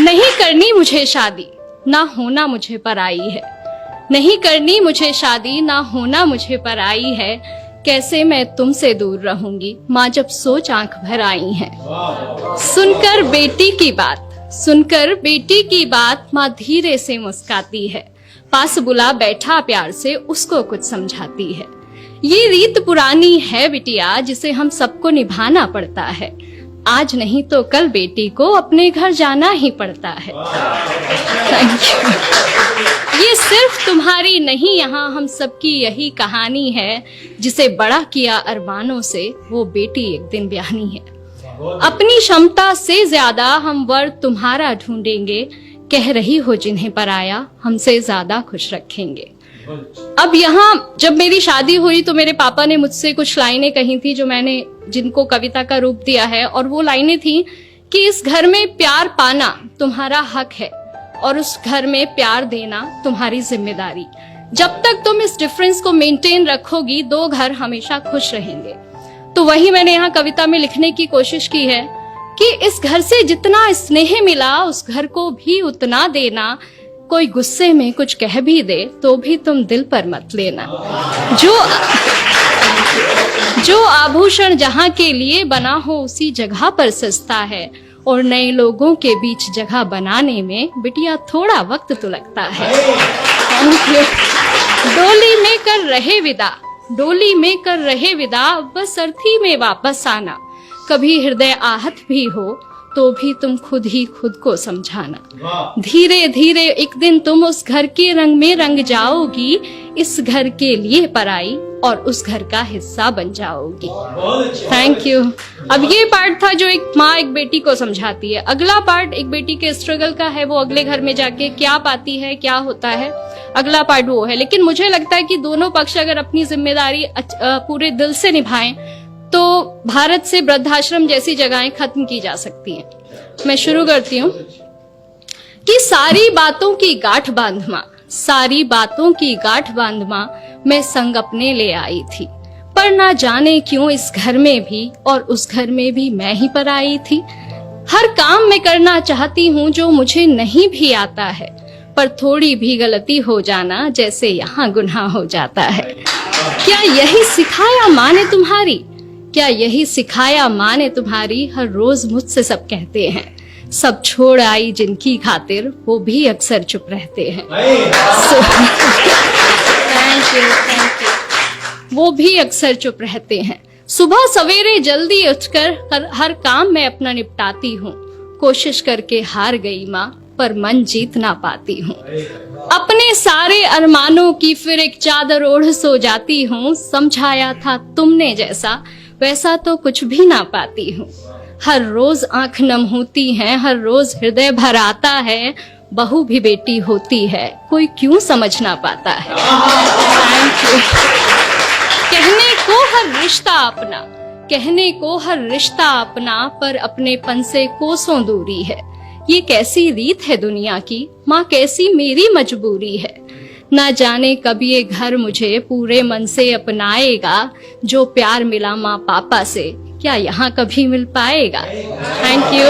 नहीं करनी मुझे शादी, ना होना मुझे पराई है। नहीं करनी मुझे शादी, ना होना मुझे पराई है। कैसे मैं तुमसे दूर रहूंगी, माँ जब सोच आंख भर आई है। सुनकर बेटी की बात, सुनकर बेटी की बात, माँ धीरे से मुस्काती है। पास बुला बैठा प्यार से उसको कुछ समझाती है। ये रीत पुरानी है बिटिया, जिसे हम सबको निभाना पड़ता है। आज नहीं तो कल बेटी को अपने घर जाना ही पड़ता है। Thank you. ये सिर्फ तुम्हारी नहीं, यहाँ हम सबकी यही कहानी है। जिसे बड़ा किया अरमानों से, वो बेटी एक दिन ब्याहनी है। अपनी क्षमता से ज्यादा हम वर तुम्हारा ढूंढेंगे। कह रही हो जिन्हें पराया, हमसे ज्यादा खुश रखेंगे। अब यहाँ जब मेरी शादी हुई तो मेरे पापा ने मुझसे कुछ लाइनें कही थी जो मैंने जिनको कविता का रूप दिया है। और वो लाइनें थी कि इस घर में प्यार पाना तुम्हारा हक है और उस घर में प्यार देना तुम्हारी जिम्मेदारी। जब तक तुम इस डिफरेंस को मेंटेन रखोगी, दो घर हमेशा खुश रहेंगे। तो वही मैंने यहाँ कविता में लिखने की कोशिश की है कि इस घर से जितना स्नेह मिला, उस घर को भी उतना देना। कोई गुस्से में कुछ कह भी दे तो भी तुम दिल पर मत लेना। जो आभूषण जहाँ के लिए बना हो, उसी जगह पर सस्ता है। और नए लोगों के बीच जगह बनाने में बिटिया थोड़ा वक्त तो लगता है। डोली में कर रहे विदा, डोली में कर रहे विदा, बस अर्थी में वापस आना। कभी हृदय आहत भी हो तो भी तुम खुद ही खुद को समझाना। धीरे धीरे एक दिन तुम उस घर के रंग में रंग जाओगी। इस घर के लिए पराई और उस घर का हिस्सा बन जाओगी। Thank you. अब ये पार्ट था जो एक माँ एक बेटी को समझाती है। अगला पार्ट एक बेटी के स्ट्रगल का है, वो अगले घर में जाके क्या पाती है, क्या होता है। अगला पार्ट वो है। लेकिन मुझे लगता है कि दोनों पक्ष अगर अपनी जिम्मेदारी पूरे दिल से निभाएं तो भारत से वृद्धाश्रम जैसी जगहें खत्म की जा सकती हैं। मैं शुरू करती हूँ कि सारी बातों की गांठ बांध मां, सारी बातों की गांठ बांध मां, मैं संग अपने ले आई थी। पर ना जाने क्यों इस घर में भी और उस घर में भी मैं ही पर आई थी। हर काम मैं करना चाहती हूँ जो मुझे नहीं भी आता है, पर थोड़ी भी गलती हो जाना जैसे यहाँ गुनाह हो जाता है। क्या यही सिखाया माँ ने तुम्हारी, क्या यही सिखाया माँ ने तुम्हारी। हर रोज मुझसे सब कहते हैं, सब छोड़ आई जिनकी खातिर, वो भी अक्सर चुप रहते हैं। Thank you. वो भी अक्सर चुप रहते हैं। सुबह सवेरे जल्दी उठकर हर काम मैं अपना निपटाती हूँ। कोशिश करके हार गई माँ, पर मन जीत ना पाती हूँ। अपने सारे अरमानों की फिर एक चादर ओढ़ सो जाती हूँ। समझाया था तुमने जैसा, वैसा तो कुछ भी ना पाती हूँ। हर रोज आंख नम होती है, हर रोज हृदय भर आता है। बहू भी बेटी होती है, कोई क्यों समझ ना पाता है। Thank you. कहने को हर रिश्ता अपना, कहने को हर रिश्ता अपना, पर अपनेपन से कोसों दूरी है। ये कैसी रीत है दुनिया की, माँ कैसी मेरी मजबूरी है। ना जाने कब ये घर मुझे पूरे मन से अपनाएगा। जो प्यार मिला माँ पापा से, क्या यहाँ कभी मिल पाएगा। Thank you.